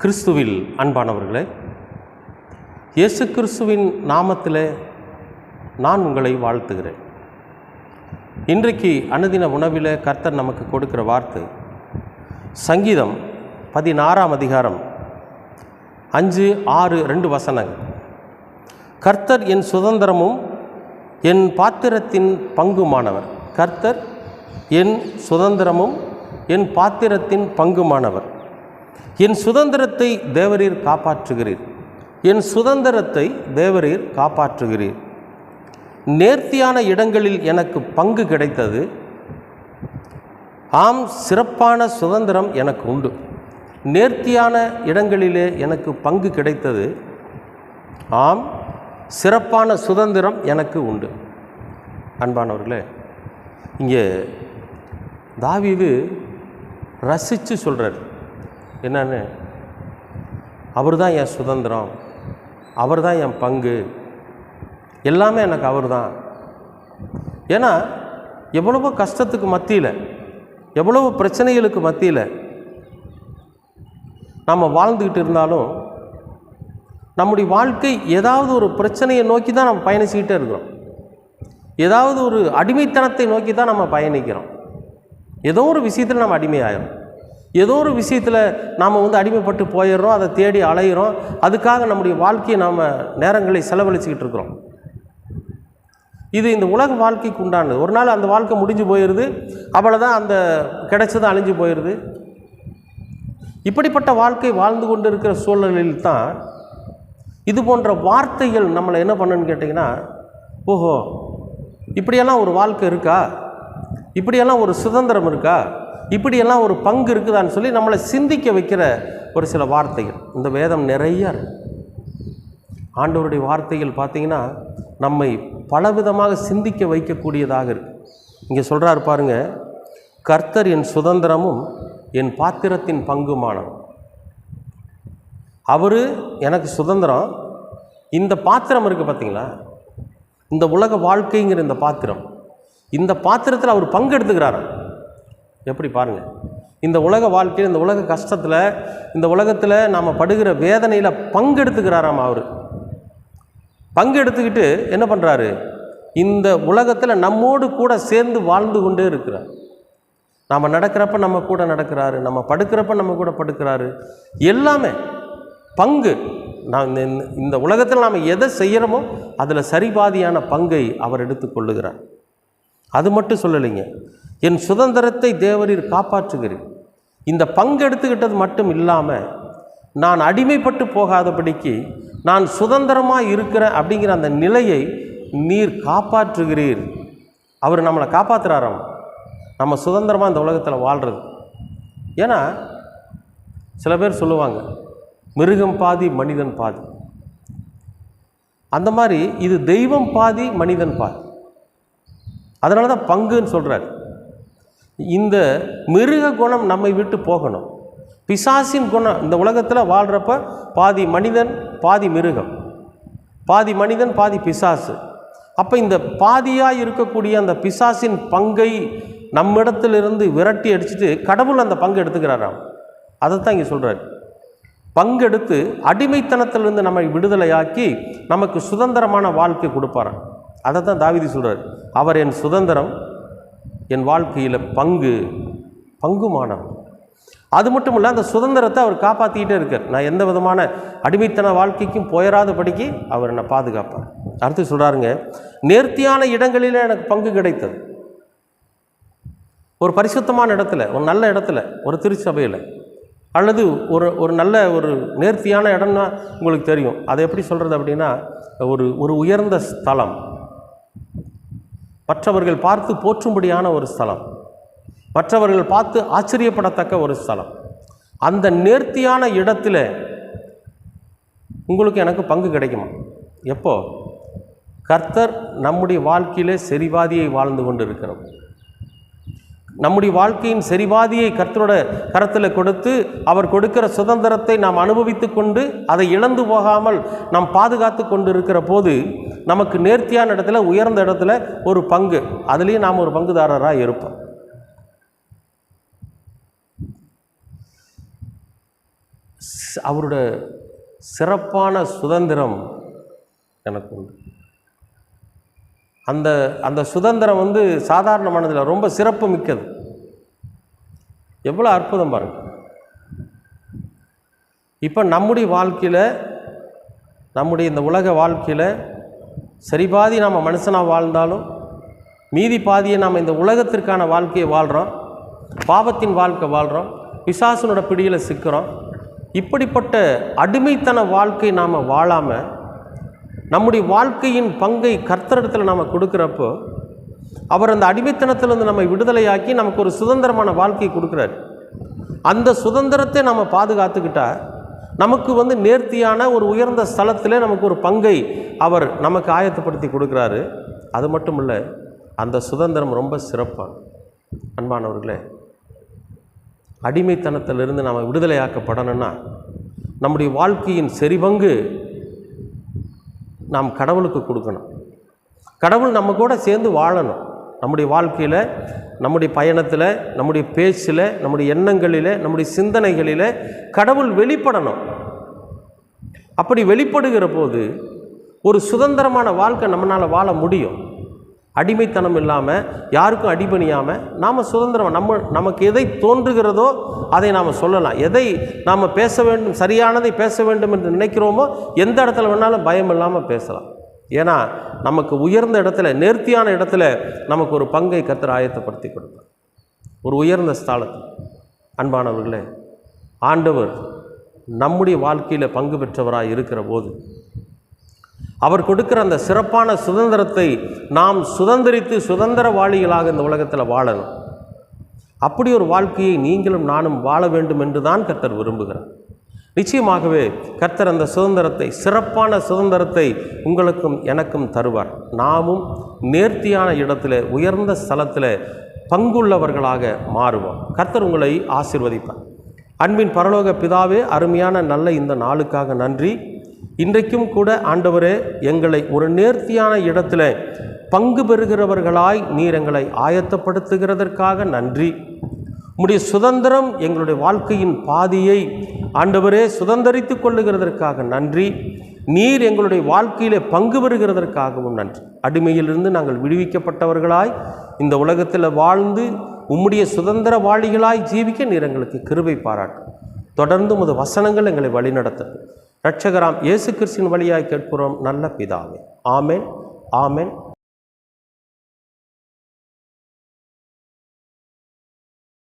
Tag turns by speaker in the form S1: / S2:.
S1: கிறிஸ்துவில் அன்பானவர்களே, இயேசு கிறிஸ்துவின் நாமத்திலே நான் உங்களை வாழ்த்துகிறேன். இன்றைக்கு அனுதின உணவிலே கர்த்தர் நமக்கு கொடுக்கிற வார்த்தை சங்கீதம் 16ஆம் அதிகாரம் 5, 6, 2 வசனங்கள். கர்த்தர் என் சுதந்திரமும் என் பாத்திரத்தின் பங்குமானவர். கர்த்தர் என் சுதந்திரமும் என் பாத்திரத்தின் பங்குமானவர். என் சுதந்திரத்தை தேவரீர் காப்பாற்றுகிறீர். என் சுதந்திரத்தை தேவரீர் காப்பாற்றுகிறீர். நேர்த்தியான இடங்களில் எனக்கு பங்கு கிடைத்தது. ஆம், சிறப்பான சுதந்திரம் எனக்கு உண்டு. நேர்த்தியான இடங்களிலே எனக்கு பங்கு கிடைத்தது. ஆம், சிறப்பான சுதந்திரம் எனக்கு உண்டு. அன்பானவர்களே, இங்கே தாவீது ரசித்து சொல்கிறார். என்னன்னு, அவர் தான் என் சுதந்திரம், அவர் தான் என் பங்கு, எல்லாமே எனக்கு அவர் தான். ஏன்னா எவ்வளவோ கஷ்டத்துக்கு மத்தியில், எவ்வளவோ பிரச்சனைகளுக்கு மத்தியில் நம்ம வாழ்ந்துக்கிட்டு இருந்தாலும் நம்முடைய வாழ்க்கை ஏதாவது ஒரு பிரச்சனையை நோக்கி தான் நம்ம பயணிச்சுக்கிட்டே இருக்கிறோம். ஏதாவது ஒரு அடிமைத்தனத்தை நோக்கி தான் நம்ம பயணிக்கிறோம். ஏதோ ஒரு விஷயத்தில் நம்ம அடிமையாகிறோம். ஏதோ ஒரு விஷயத்தில் நாம் அடிமைப்பட்டு போயிடுறோம். அதை தேடி அலைகிறோம். அதுக்காக நம்முடைய வாழ்க்கையை நாம் நேரங்களை செலவழிச்சிக்கிட்டு இருக்கிறோம். இது இந்த உலக வாழ்க்கைக்கு உண்டானது. ஒரு நாள் அந்த வாழ்க்கை முடிஞ்சு போயிடுது, அவ்வளோதான், அந்த கிடைச்சது அழிஞ்சு போயிடுது. இப்படிப்பட்ட வாழ்க்கை வாழ்ந்து கொண்டு இருக்கிற சூழ்நிலையில் தான் இது போன்ற வார்த்தைகள் நம்மளை என்ன பண்ணுன்னு கேட்டிங்கன்னா, ஓஹோ, இப்படியெல்லாம் ஒரு வாழ்க்கை இருக்கா, இப்படியெல்லாம் ஒரு சுதந்திரம் இருக்கா, இப்படியெல்லாம் ஒரு பங்கு இருக்குதான்னு சொல்லி நம்மளை சிந்திக்க வைக்கிற ஒரு சில வார்த்தைகள் இந்த வேதம் நிறைய இருக்கு. ஆண்டவருடைய வார்த்தைகள் பார்த்திங்கன்னா நம்மை பலவிதமாக சிந்திக்க வைக்கக்கூடியதாக இருக்குது. இங்கே சொல்கிறாரு பாருங்க, கர்த்தர் என் சுதந்திரமும் என் பாத்திரத்தின் பங்குமானவர். அவர் எனக்கு சுதந்திரம். இந்த பாத்திரம் இருக்குது பார்த்தீங்களா, இந்த உலக வாழ்க்கைங்கிற இந்த பாத்திரம், இந்த பாத்திரத்தில் அவர் பங்கு எடுத்துக்கிறார். எப்படி பாருங்கள், இந்த உலக வாழ்க்கையில், இந்த உலக கஷ்டத்தில், இந்த உலகத்தில் நாம் படுகிற வேதனையில் பங்கெடுத்துக்கிறாராம். அவர் பங்கெடுத்துக்கிட்டு என்ன பண்ணுறாரு, இந்த உலகத்தில் நம்மோடு கூட சேர்ந்து வாழ்ந்து கொண்டே இருக்கிறார். நாம் நடக்கிறப்ப நம்ம கூட நடக்கிறாரு, நம்ம படுக்கிறப்ப நம்ம கூட படுக்கிறாரு. எல்லாமே பங்கு. இந்த உலகத்தில் நாம் எதை செய்கிறோமோ அதில் சரிபாதியான பங்கை அவர் எடுத்துக்கொள்ளுகிறார். அது மட்டும் சொல்லலைங்க, என் சுதந்திரத்தை தேவரீர் காப்பாற்றுகிறீர். இந்த பங்கு எடுத்துக்கிட்டது மட்டும் இல்லாமல் நான் அடிமைப்பட்டு போகாதபடிக்கு நான் சுதந்திரமாக இருக்கிறேன் அப்படிங்கிற அந்த நிலையை நீர் காப்பாற்றுகிறீர். அவர் நம்மளை காப்பாற்றுறாராம், நம்ம சுதந்திரமாக இந்த உலகத்தில் வாழ்கிறது. ஏன்னா சில பேர் சொல்லுவாங்க, மிருகம் பாதி மனிதன் பாதி. அந்த மாதிரி இது தெய்வம் பாதி மனிதன் பாதி. அதனால தான் பங்குன்னு சொல்கிறார். இந்த மிருக குணம் நம்மை விட்டு போகணும். பிசாசின் குணம் இந்த உலகத்தில் வாழ்கிறப்ப பாதி மனிதன் பாதி மிருகம், பாதி மனிதன் பாதி பிசாசு. அப்போ இந்த பாதியாக இருக்கக்கூடிய அந்த பிசாசின் பங்கை நம்மிடத்திலிருந்து விரட்டி அடிச்சுட்டு கடவுள் அந்த பங்கு எடுத்துக்கிறாராம். அதை தான் இங்கே சொல்கிறார். பங்கெடுத்து அடிமைத்தனத்திலிருந்து நம்மை விடுதலையாக்கி நமக்கு சுதந்திரமான வாழ்க்கை கொடுப்பாராம். அதை தான் தாவீது சொல்கிறார், அவர் என் சுதந்திரம், என் வாழ்க்கையில் பங்குமானவர். அது மட்டும் இல்லை, அந்த சுதந்திரத்தை அவர் காப்பாற்றிக்கிட்டே இருக்கார். நான் எந்த விதமான அடிமைத்தன வாழ்க்கைக்கும் போயிடாதபடிக்கு அவர் என்னை பாதுகாப்பார். அடுத்து சொல்கிறாருங்க, நேர்த்தியான இடங்களில் எனக்கு பங்கு கிடைத்தது. ஒரு பரிசுத்தமான இடத்துல, ஒரு நல்ல இடத்துல, ஒரு திருச்சபையில், அல்லது ஒரு நல்ல ஒரு நேர்த்தியான இடம்னா உங்களுக்கு தெரியும். அதை எப்படி சொல்கிறது அப்படின்னா, ஒரு உயர்ந்த ஸ்தலம், மற்றவர்கள் பார்த்து போற்றும்படியான ஒரு ஸ்தலம், மற்றவர்கள் பார்த்து ஆச்சரியப்படத்தக்க ஒரு ஸ்தலம். அந்த நேர்த்தியான இடத்துல உங்களுக்கு எனக்கு பங்கு கிடைக்குமா? எப்போ? கர்த்தர் நம்முடைய வாழ்க்கையிலே சரிபாதியை வாழ்ந்து கொண்டு இருக்கிறோம். நம்முடைய வாழ்க்கையின் சரிபாதியை கர்த்தரோட கரத்தில் கொடுத்து அவர் கொடுக்கிற சுதந்திரத்தை நாம் அனுபவித்து கொண்டு அதை இழந்து போகாமல் நாம் பாதுகாத்து கொண்டு இருக்கிற போது நமக்கு நேர்த்தியான இடத்துல, உயர்ந்த இடத்துல ஒரு பங்கு, அதுலேயும் நாம் ஒரு பங்குதாரராக இருப்போம். அவரோட சிறப்பான சுதந்திரம் எனக்கு உண்டு. அந்த சுதந்திரம் சாதாரணமானதில் ரொம்ப சிறப்பு மிக்கது. எவ்வளோ அற்புதம் பாருங்கள். இப்போ நம்முடைய வாழ்க்கையில், நம்முடைய இந்த உலக வாழ்க்கையில் சரி பாதி நாம் மனுஷனாக வாழ்ந்தாலும் மீதி பாதியை நாம் இந்த உலகத்திற்கான வாழ்க்கையை வாழ்கிறோம், பாவத்தின் வாழ்க்கை வாழ்கிறோம், பிசாசுனோட பிடியில் சிக்கிறோம். இப்படிப்பட்ட அடிமைத்தன வாழ்க்கை நாம் வாழாமல் நம்முடைய வாழ்க்கையின் பங்கை கர்த்தரிடத்தில் நாம் கொடுக்குறப்போ அவர் அந்த அடிமைத்தனத்திலிருந்து நம்மை விடுதலையாக்கி நமக்கு ஒரு சுதந்திரமான வாழ்க்கையை கொடுக்குறார். அந்த சுதந்திரத்தை நாம் பாதுகாத்துக்கிட்டா நமக்கு நேர்த்தியான ஒரு உயர்ந்த ஸ்தலத்தில் நமக்கு ஒரு பங்கை அவர் நமக்கு ஆயத்தப்படுத்தி கொடுக்குறாரு. அது மட்டும் இல்லை, அந்த சுதந்திரம் ரொம்ப சிறப்பான. அன்பானவர்களே, அடிமைத்தனத்திலிருந்து நாம் விடுதலையாக்கப்படணும்னா நம்முடைய வாழ்க்கையின் சரிபங்கு நாம் கடவுளுக்கு கொடுக்கணும். கடவுள் நம்ம கூட சேர்ந்து வாழணும். நம்முடைய வாழ்க்கையில், நம்முடைய பயணத்தில், நம்முடைய பேச்சில், நம்முடைய எண்ணங்களில், நம்முடைய சிந்தனைகளில் கடவுள் வெளிப்படணும். அப்படி வெளிப்படுகிற போது ஒரு சுதந்திரமான வாழ்க்கை நம்மளால் வாழ முடியும். அடிமைத்தனம் இல்லாமல், யாருக்கும் அடிபணியாமல் நாம் சுதந்திரம், நமக்கு எதை தோன்றுகிறதோ அதை நாம் சொல்லலாம். எதை நாம் பேச வேண்டும், சரியானதை பேச வேண்டும் என்று நினைக்கிறோமோ எந்த இடத்துல வேணாலும் பயம் இல்லாமல் பேசலாம். ஏன்னா நமக்கு உயர்ந்த இடத்துல, நேர்த்தியான இடத்துல நமக்கு ஒரு பங்கை கர்த்தர் ஆயத்தப்படுத்தி கொடுப்பார், ஒரு உயர்ந்த ஸ்தானத்தில். அன்பானவர்களே, ஆண்டவர் நம்முடைய வாழ்க்கையில் பங்கு பெற்றவராக இருக்கிற போது அவர் கொடுக்கிற அந்த சிறப்பான சுதந்திரத்தை நாம் சுதந்திரித்து சுதந்திரவாளிகளாக இந்த உலகத்தில் வாழணும். அப்படி ஒரு வாழ்க்கையை நீங்களும் நானும் வாழ வேண்டும் என்று தான் கர்த்தர் விரும்புகிறார். நிச்சயமாகவே கர்த்தர் அந்த சுதந்திரத்தை, சிறப்பான சுதந்திரத்தை உங்களுக்கும் எனக்கும் தருவார். நாமும் நேர்த்தியான இடத்துல, உயர்ந்த ஸ்தலத்தில் பங்குள்ளவர்களாக மாறுவோம். கர்த்தர் உங்களை ஆசீர்வதிப்பார். அன்பின் பரலோக பிதாவே, அருமையான நல்ல இந்த நாளுக்காக நன்றி. இன்றைக்கும் கூட ஆண்டவரே, எங்களை ஒரு நேர்த்தியான இடத்துல பங்கு பெறுகிறவர்களாய் நீர் எங்களை ஆயத்தப்படுத்துகிறதற்காக நன்றி. உம்முடைய சுதந்திரம் எங்களுடைய வாழ்க்கையின் பாதியை ஆண்டவரே சுதந்திரித்து கொள்ளுகிறதற்காக நன்றி. நீர் எங்களுடைய வாழ்க்கையிலே பங்கு பெறுகிறதற்காகவும் நன்றி. அடிமையிலிருந்து நாங்கள் விடுவிக்கப்பட்டவர்களாய் இந்த உலகத்தில் வாழ்ந்து உம்முடைய சுதந்திரவாளிகளாய் ஜீவிக்க நீர் எங்களுக்கு கிருபை பாராட்டும். தொடர்ந்து உமது வசனங்கள் எங்களை வழிநடத்தட்டும். இரட்சகராம் இயேசு கிறிஸ்துவின் வழியாய் கேட்கிறோம் நல்ல பிதாவே. ஆமென், ஆமென்.